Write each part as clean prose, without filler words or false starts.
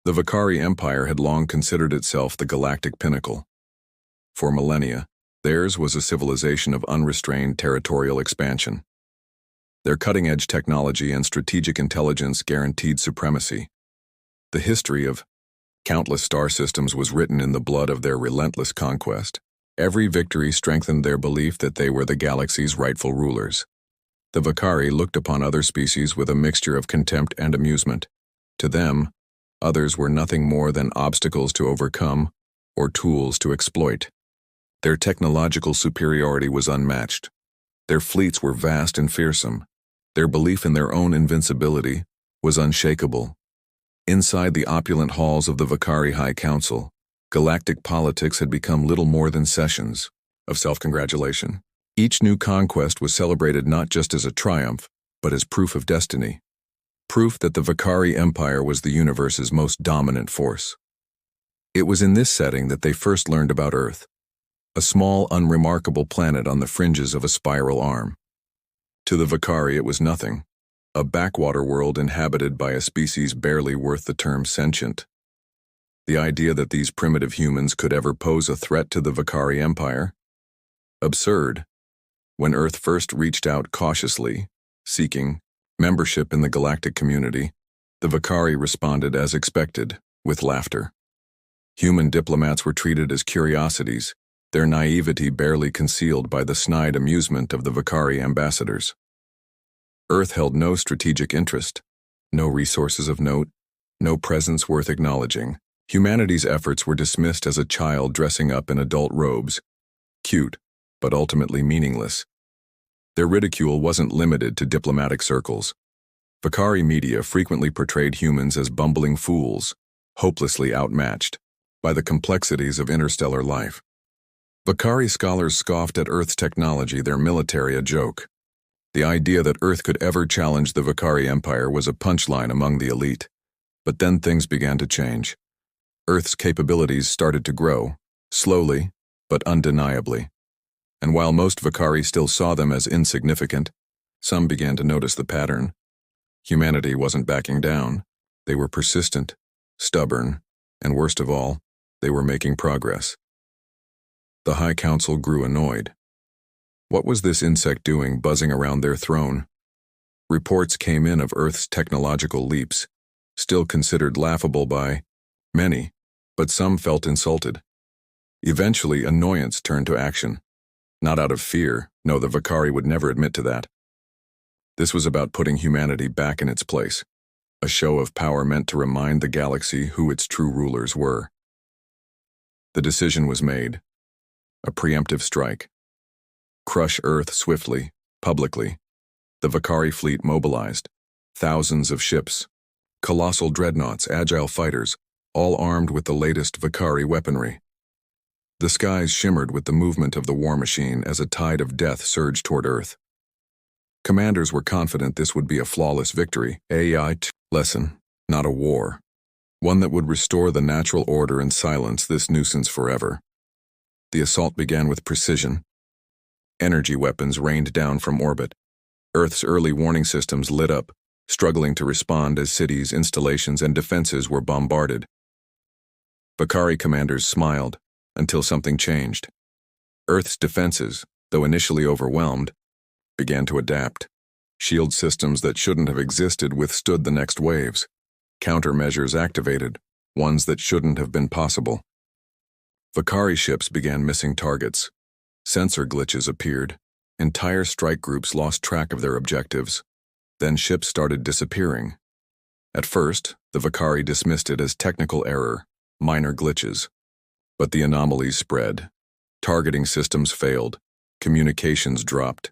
The Vakari Empire had long considered itself the galactic pinnacle. For millennia, theirs was a civilization of unrestrained territorial expansion. Their cutting-edge technology and strategic intelligence guaranteed supremacy. The history of countless star systems was written in the blood of their relentless conquest. Every victory strengthened their belief that they were the galaxy's rightful rulers. The Vakari looked upon other species with a mixture of contempt and amusement. To them, others were nothing more than obstacles to overcome or tools to exploit. Their technological superiority was unmatched. Their fleets were vast and fearsome. Their belief in their own invincibility was unshakable. Inside the opulent halls of the Vakari High Council, galactic politics had become little more than sessions of self-congratulation. Each new conquest was celebrated not just as a triumph, but as proof of destiny. Proof that the Vakari Empire was the universe's most dominant force. It was in this setting that they first learned about Earth, a small, unremarkable planet on the fringes of a spiral arm. To the Vakari it was nothing, a backwater world inhabited by a species barely worth the term sentient. The idea that these primitive humans could ever pose a threat to the Vakari Empire? Absurd. When Earth first reached out cautiously, seeking membership in the galactic community, the Vakari responded as expected, with laughter. Human diplomats were treated as curiosities, their naivety barely concealed by the snide amusement of the Vakari ambassadors. Earth held no strategic interest, no resources of note, no presence worth acknowledging. Humanity's efforts were dismissed as a child dressing up in adult robes, cute, but ultimately meaningless. Their ridicule wasn't limited to diplomatic circles. Vakari media frequently portrayed humans as bumbling fools, hopelessly outmatched by the complexities of interstellar life. Vakari scholars scoffed at Earth's technology, their military a joke. The idea that Earth could ever challenge the Vakari Empire was a punchline among the elite. But then things began to change. Earth's capabilities started to grow, slowly, but undeniably. And while most Vakari still saw them as insignificant, some began to notice the pattern. Humanity wasn't backing down. They were persistent, stubborn, and worst of all, they were making progress. The High Council grew annoyed. What was this insect doing buzzing around their throne? Reports came in of Earth's technological leaps, still considered laughable by many, but some felt insulted. Eventually, annoyance turned to action. Not out of fear, no, the Vakari would never admit to that. This was about putting humanity back in its place, a show of power meant to remind the galaxy who its true rulers were. The decision was made. A preemptive strike. Crush Earth swiftly, publicly. The Vakari fleet mobilized. Thousands of ships. Colossal dreadnoughts, agile fighters, all armed with the latest Vakari weaponry. The skies shimmered with the movement of the war machine as a tide of death surged toward Earth. Commanders were confident this would be a flawless victory, lesson, not a war. One that would restore the natural order and silence this nuisance forever. The assault began with precision. Energy weapons rained down from orbit. Earth's early warning systems lit up, struggling to respond as cities, installations, and defenses were bombarded. Vakari commanders smiled, until something changed. Earth's defenses, though initially overwhelmed, began to adapt. Shield systems that shouldn't have existed withstood the next waves. Countermeasures activated, ones that shouldn't have been possible. Vakari ships began missing targets. Sensor glitches appeared. Entire strike groups lost track of their objectives. Then ships started disappearing. At first, the Vakari dismissed it as technical error, minor glitches. But the anomalies spread. Targeting systems failed. Communications dropped.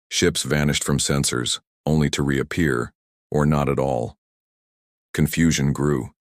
Ships vanished from sensors, only to reappear, or not at all. Confusion grew.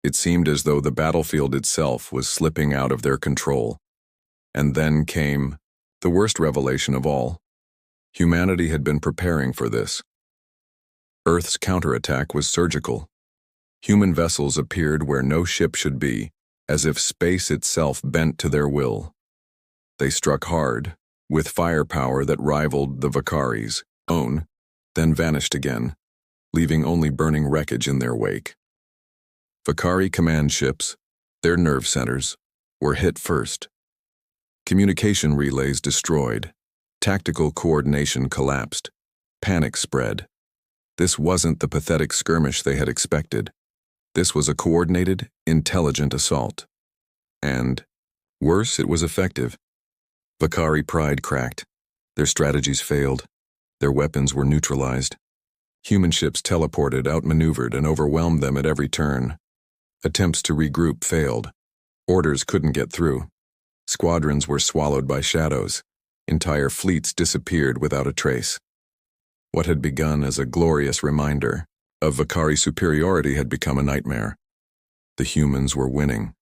It seemed as though the battlefield itself was slipping out of their control. And then came the worst revelation of all. Humanity had been preparing for this. Earth's counterattack was surgical. Human vessels appeared where no ship should be, as if space itself bent to their will. They struck hard, with firepower that rivaled the Vakari's own, then vanished again, leaving only burning wreckage in their wake. Vakari command ships, their nerve centers, were hit first. Communication relays destroyed. Tactical coordination collapsed. Panic spread. This wasn't the pathetic skirmish they had expected. This was a coordinated, intelligent assault. And, worse, it was effective. Vakari pride cracked. Their strategies failed. Their weapons were neutralized. Human ships teleported, outmaneuvered, and overwhelmed them at every turn. Attempts to regroup failed. Orders couldn't get through. Squadrons were swallowed by shadows. Entire fleets disappeared without a trace. What had begun as a glorious reminder of Vakari superiority had become a nightmare. The humans were winning.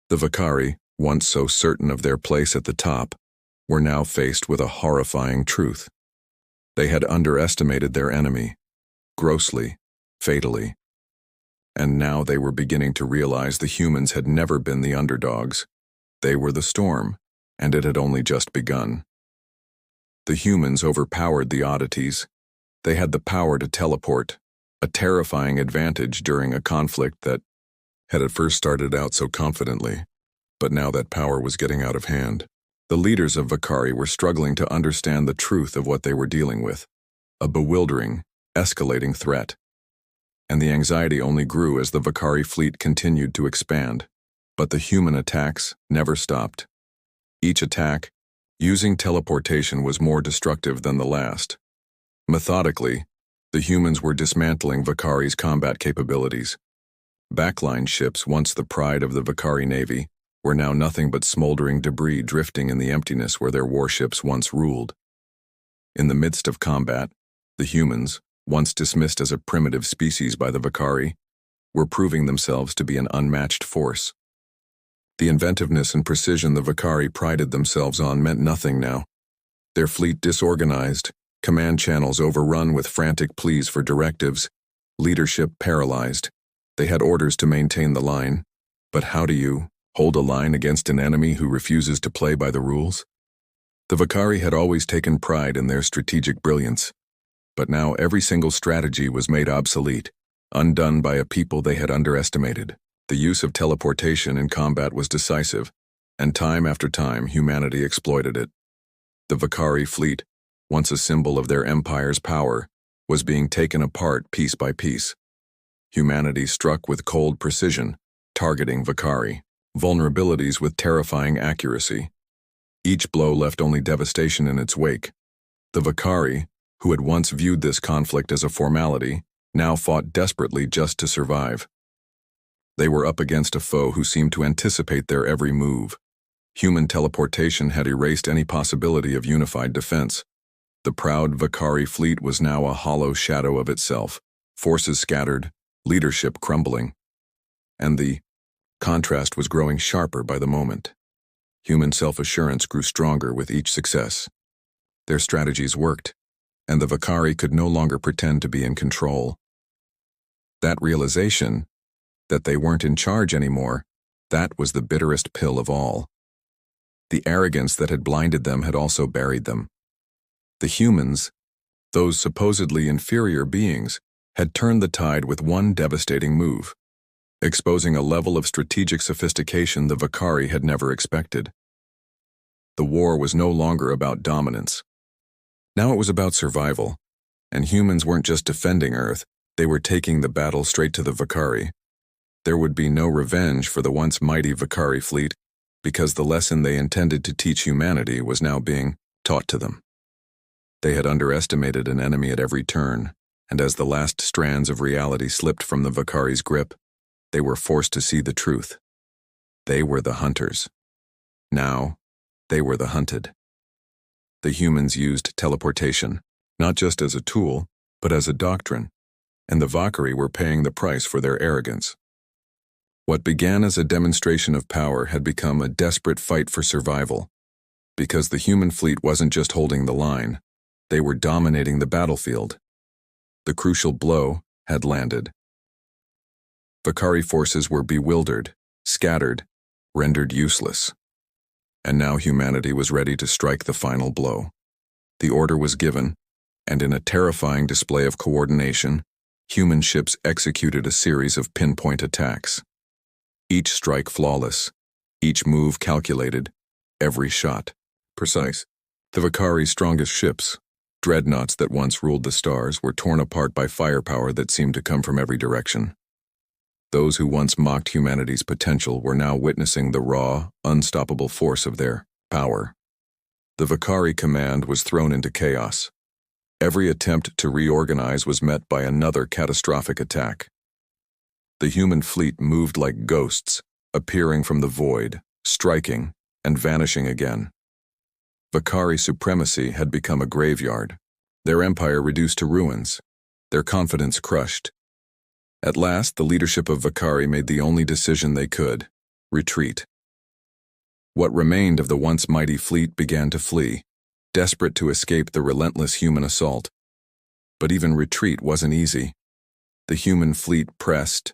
The Vakari, once so certain of their place at the top, were now faced with a horrifying truth. They had underestimated their enemy, grossly, fatally. And now they were beginning to realize the humans had never been the underdogs. They were the storm, and it had only just begun. The humans overpowered the oddities. They had the power to teleport, a terrifying advantage during a conflict that had at first started out so confidently, but now that power was getting out of hand. The leaders of Vakari were struggling to understand the truth of what they were dealing with, a bewildering, escalating threat. And the anxiety only grew as the Vakari fleet continued to expand. But the human attacks never stopped. Each attack, using teleportation, was more destructive than the last. Methodically, the humans were dismantling Vakari's combat capabilities. Backline ships, once the pride of the Vakari Navy, were now nothing but smoldering debris drifting in the emptiness where their warships once ruled. In the midst of combat, the humans, once dismissed as a primitive species by the Vakari, were proving themselves to be an unmatched force. The inventiveness and precision the Vakari prided themselves on meant nothing now. Their fleet disorganized, command channels overrun with frantic pleas for directives, leadership paralyzed. They had orders to maintain the line, but how do you hold a line against an enemy who refuses to play by the rules? The Vakari had always taken pride in their strategic brilliance, but now every single strategy was made obsolete, undone by a people they had underestimated. The use of teleportation in combat was decisive, and time after time humanity exploited it. The Vakari fleet, once a symbol of their empire's power, was being taken apart piece by piece. Humanity struck with cold precision, targeting Vakari vulnerabilities with terrifying accuracy. Each blow left only devastation in its wake. The Vakari, who had once viewed this conflict as a formality, now fought desperately just to survive. They were up against a foe who seemed to anticipate their every move. Human teleportation had erased any possibility of unified defense. The proud Vakari fleet was now a hollow shadow of itself, forces scattered, leadership crumbling. And the contrast was growing sharper by the moment. Human self-assurance grew stronger with each success. Their strategies worked, and the Vakari could no longer pretend to be in control. That realization, that they weren't in charge anymore, that was the bitterest pill of all. The arrogance that had blinded them had also buried them. The humans, those supposedly inferior beings, had turned the tide with one devastating move, exposing a level of strategic sophistication the Vakari had never expected. The war was no longer about dominance. Now it was about survival, and humans weren't just defending Earth, they were taking the battle straight to the Vakari. There would be no revenge for the once mighty Vakari fleet, because the lesson they intended to teach humanity was now being taught to them. They had underestimated an enemy at every turn, and as the last strands of reality slipped from the Vakari's grip, they were forced to see the truth. They were the hunters. Now, they were the hunted. The humans used teleportation, not just as a tool, but as a doctrine, and the Vakari were paying the price for their arrogance. What began as a demonstration of power had become a desperate fight for survival, because the human fleet wasn't just holding the line, they were dominating the battlefield. The crucial blow had landed. Vakari forces were bewildered, scattered, rendered useless. And now humanity was ready to strike the final blow. The order was given, and in a terrifying display of coordination, human ships executed a series of pinpoint attacks. Each strike flawless, each move calculated, every shot precise. The Vakari's strongest ships, dreadnoughts that once ruled the stars, were torn apart by firepower that seemed to come from every direction. Those who once mocked humanity's potential were now witnessing the raw, unstoppable force of their power. The Vakari command was thrown into chaos. Every attempt to reorganize was met by another catastrophic attack. The human fleet moved like ghosts, appearing from the void, striking, and vanishing again. Vakari supremacy had become a graveyard, their empire reduced to ruins, their confidence crushed. At last, the leadership of Vakari made the only decision they could: retreat. What remained of the once mighty fleet began to flee, desperate to escape the relentless human assault. But even retreat wasn't easy. The human fleet pressed,